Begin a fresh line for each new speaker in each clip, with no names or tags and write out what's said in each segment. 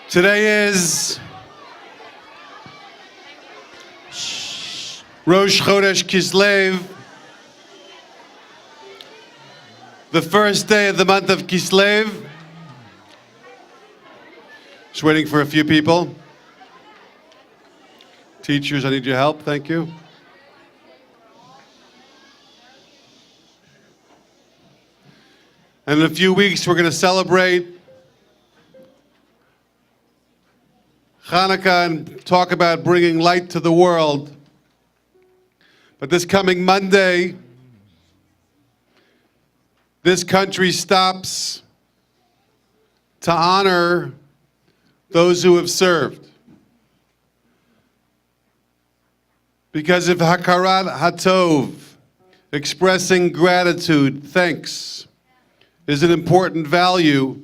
Today is Rosh Chodesh Kislev, the first day of the month of Kislev. Just waiting for a few people. Teachers, I need your help. Thank you. And in a few weeks, we're going to celebrate Hanukkah and talk about bringing light to the world. But this coming Monday, this country stops to honor those who have served. Because of Hakarat Hatov, expressing gratitude, thanks, is an important value,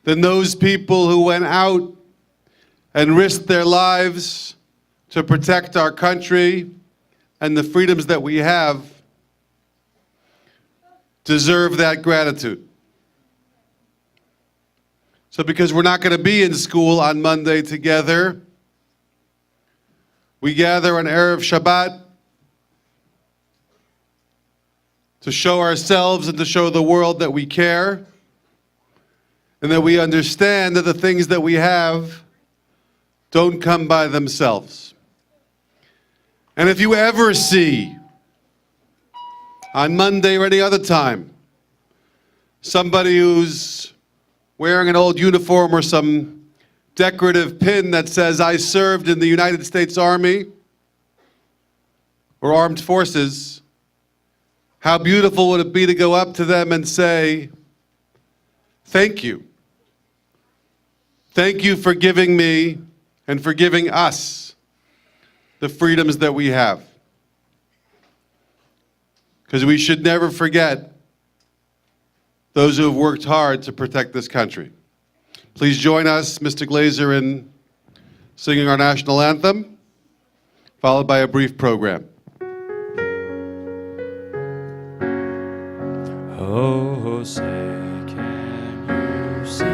then those people who went out and risked their lives to protect our country and the freedoms that we have deserve that gratitude. So because we're not going to be in school on Monday together, we gather on Erev Shabbat to show ourselves and to show the world that we care and that we understand that the things that we have don't come by themselves. And if you ever see, on Monday or any other time, somebody who's wearing an old uniform or some decorative pin that says, "I served in the United States Army or Armed Forces," how beautiful would it be to go up to them and say, "Thank you. Thank you for giving me and for giving us the freedoms that we have." Because we should never forget those who have worked hard to protect this country. Please join us, Mr. Glazer, in singing our national anthem, followed by a brief program.
Oh, say, can you see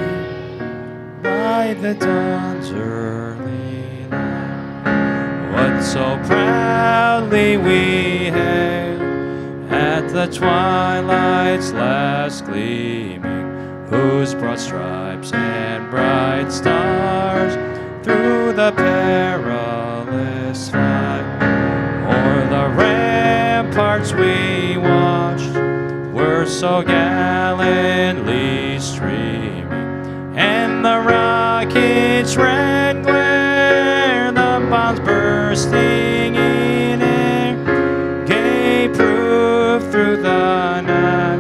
by the dawn's early light what so proudly we hailed at the twilight's last gleaming, whose broad stripes and bright stars through the perilous fight o'er the ramparts we watched were so gallantly streaming, and the rocket's red glare, the bombs bursting in air, gave proof through the night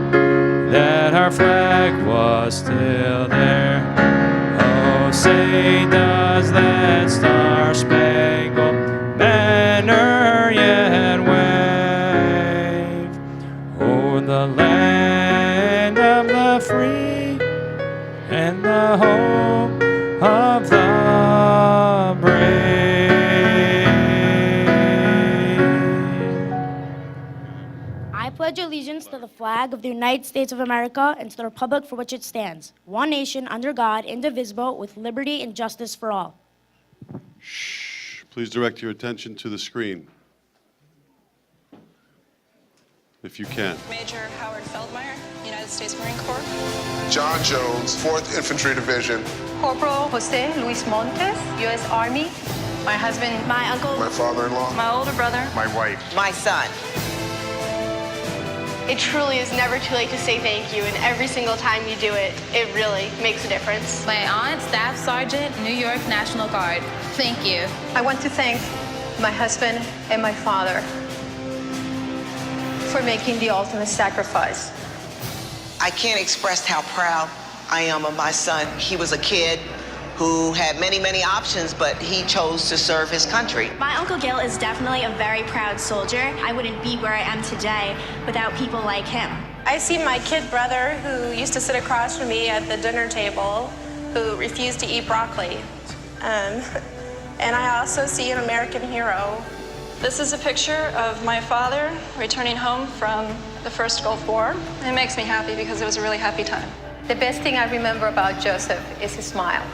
that our flag was still there. Oh, say does that star-spangled banner yet wave o'er the land of the free and the hope of the brave.
I pledge allegiance to the flag of the United States of America and to the republic for which it stands, one nation under God, indivisible, with liberty and justice for all.
Shh. Please direct your attention to the screen, if you can.
Major Howard Feldmeyer, United States Marine Corps.
John Jones, 4th Infantry Division.
Corporal Jose Luis Montes, U.S. Army.
My husband,
My uncle.
My father-in-law.
my older brother,
My wife.
My son.
It truly is never too late to say thank you, and every single time you do it, it really makes a difference.
My aunt, Staff Sergeant, New York National Guard. Thank you.
I want to thank my husband and my father for making the ultimate sacrifice.
I can't express how proud I am of my son. He was a kid who had many, many options, but he chose to serve his country.
My Uncle Gil is definitely a very proud soldier. I wouldn't be where I am today without people like him.
I see my kid brother who used to sit across from me at the dinner table who refused to eat broccoli. And I also see an American hero.
This is a picture of my father returning home from the first Gulf War. It makes me happy because it was a really happy time.
The best thing I remember about Joseph is his smile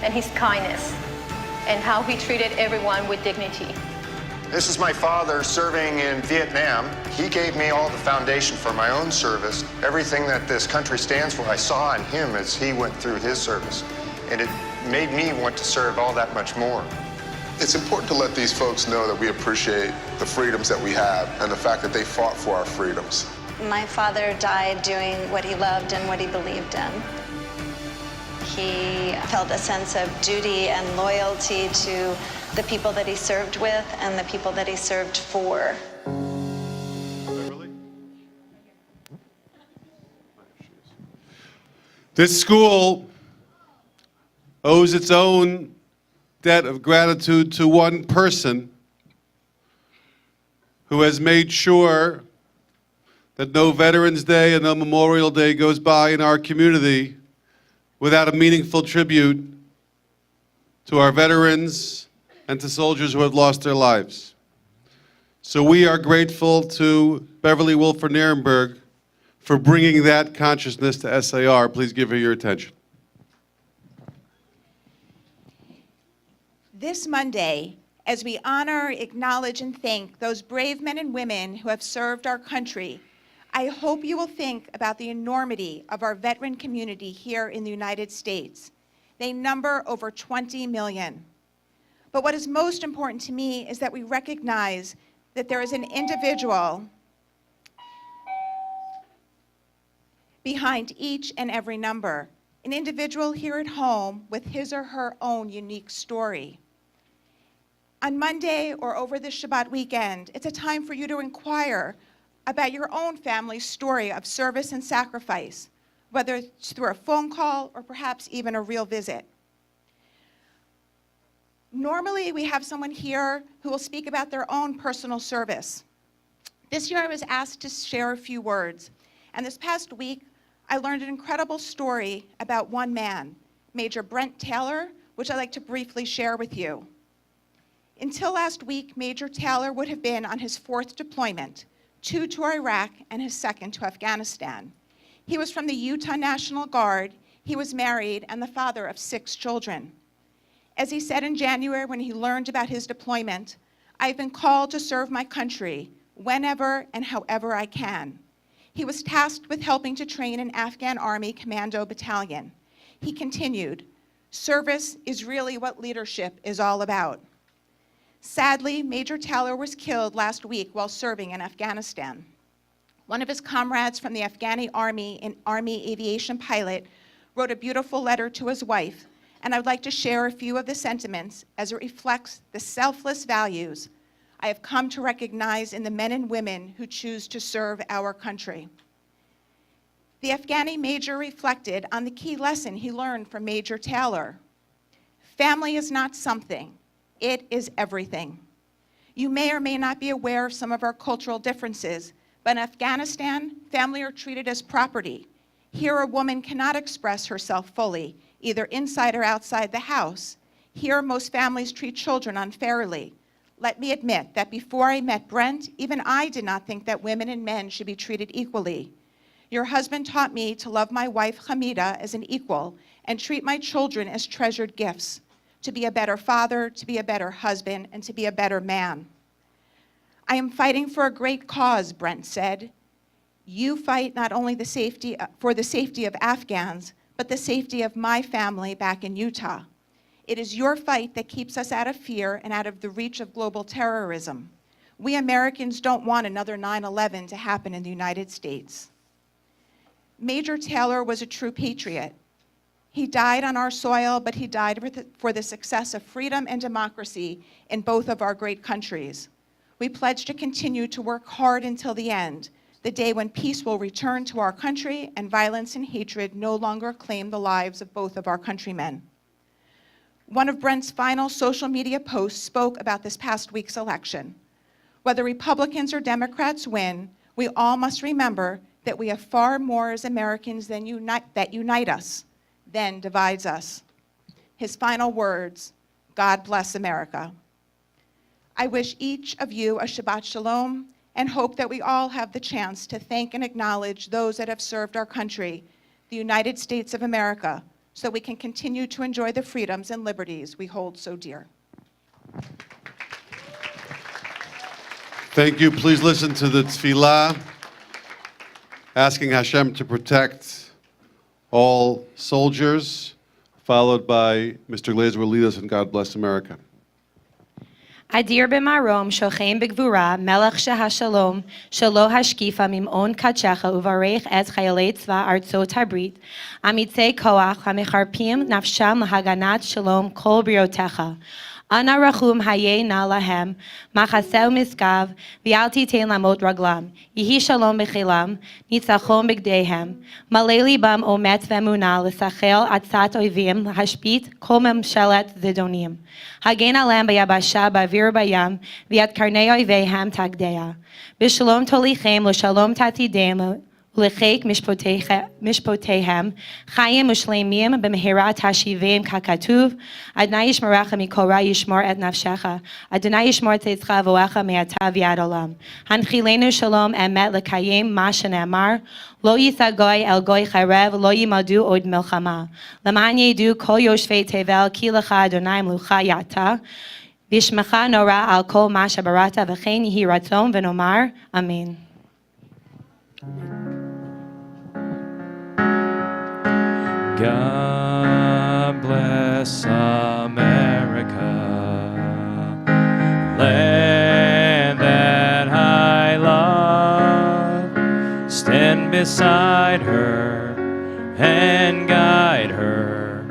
and his kindness and how he treated everyone with dignity.
This is my father serving in Vietnam. He gave me all the foundation for my own service. Everything that this country stands for, I saw in him as he went through his service. And it made me want to serve all that much more.
It's important to let these folks know that we appreciate the freedoms that we have and the fact that they fought for our freedoms.
My father died doing what he loved and what he believed in. He felt a sense of duty and loyalty to the people that he served with and the people that he served for.
This school owes its own debt of gratitude to one person who has made sure that no Veterans Day and no Memorial Day goes by in our community without a meaningful tribute to our veterans and to soldiers who have lost their lives. So we are grateful to Beverly Wilfer Nierenberg for bringing that consciousness to SAR. Please give her your attention.
This Monday, as we honor, acknowledge, and thank those brave men and women who have served our country, I hope you will think about the enormity of our veteran community here in the United States. They number over 20 million. But what is most important to me is that we recognize that there is an individual behind each and every number, an individual here at home with his or her own unique story. On Monday or over this Shabbat weekend, it's a time for you to inquire about your own family's story of service and sacrifice, whether it's through a phone call or perhaps even a real visit. Normally, we have someone here who will speak about their own personal service. This year, I was asked to share a few words, and this past week, I learned an incredible story about one man, Major Brent Taylor, which I'd like to briefly share with you. Until last week, Major Taylor would have been on his 4th deployment, 2 to Iraq and his 2nd to Afghanistan. He was from the Utah National Guard, he was married, and the father of 6 children. As he said in January when he learned about his deployment, "I've been called to serve my country whenever and however I can." He was tasked with helping to train an Afghan Army Commando battalion. He continued, "Service is really what leadership is all about." Sadly, Major Taylor was killed last week while serving in Afghanistan. One of his comrades from the Afghani Army, an Army aviation pilot, wrote a beautiful letter to his wife, and I would like to share a few of the sentiments as it reflects the selfless values I have come to recognize in the men and women who choose to serve our country. The Afghani major reflected on the key lesson he learned from Major Taylor. Family is not something, it is everything. You may or may not be aware of some of our cultural differences, but in Afghanistan, family are treated as property. Here, a woman cannot express herself fully, either inside or outside the house. Here, most families treat children unfairly. Let me admit that before I met Brent, even I did not think that women and men should be treated equally. Your husband taught me to love my wife, Hamida, as an equal and treat my children as treasured gifts, to be a better father, to be a better husband, and to be a better man. I am fighting for a great cause, Brent said. You fight not only for the safety of Afghans, but the safety of my family back in Utah. It is your fight that keeps us out of fear and out of the reach of global terrorism. We Americans don't want another 9/11 to happen in the United States. Major Taylor was a true patriot. He died on our soil, but he died for the success of freedom and democracy in both of our great countries. We pledge to continue to work hard until the end, the day when peace will return to our country and violence and hatred no longer claim the lives of both of our countrymen. One of Brent's final social media posts spoke about this past week's election. Whether Republicans or Democrats win, we all must remember that we have far more as Americans that unite us than divides us. His final words, God bless America. I wish each of you a Shabbat Shalom and hope that we all have the chance to thank and acknowledge those that have served our country the United States of America, so we can continue to enjoy the freedoms and liberties we hold so dear.
Thank you. Please listen to the tefillah, asking Hashem to protect all soldiers, followed by Mr. Glazer will lead us in God Bless America.
Adir b'marom shochem b'gvura melech shehashalom shelo hashkifa mim'on kachecha uvarech et chayalei tzva artzot habrit amitzei koach hamecharpim nafsham lahaganat shalom kol briotecha. Ana rachum hayeh na lahem, machaseu miskav, v'al titein lamot raglam, yihi shalom b'chilam, nitzachon b'gdehem, malei libam omet v'emunah l'sachel atzat oivim, hashpit kol memshelet zidonim. Hagen alem b'yabasha b'avir b'yam, v'yat karnei oivehem tagdeya. B'shalom tolichem l'shalom tatidem, L'cheik mishpotehem, chayim ushleimim b'mehirat hashivim kakatuv, Adonai yishmorecha mikol ra yishmor et nafshecha, Adonai yishmor tzeitzcha voecha me'atav yad olam. Hanchilenu shalom emet l'kayim ma shene'amar, lo yisa goy el goy charev, lo yimadu od milchama. L'man yedu kol yoshvei tevel ki lecha Adonai mlucha yata, v'yishmecha nora al kol ma shebarata v'chein yihi ratzon v'nomar, Amen.
God bless America, land that I love. Stand beside her and guide her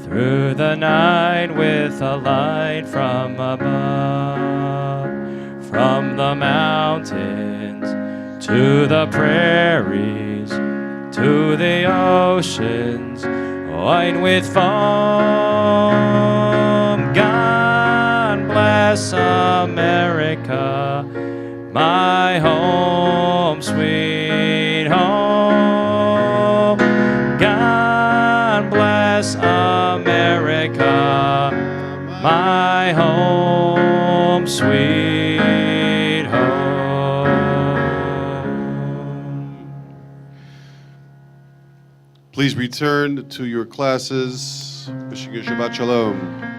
through the night with a light from above. From the mountains to the prairies, to the oceans, white with foam. God bless America, my home, sweet home. God bless America, my home, sweet home.
Please return to your classes. Wishing you Shabbat Shalom.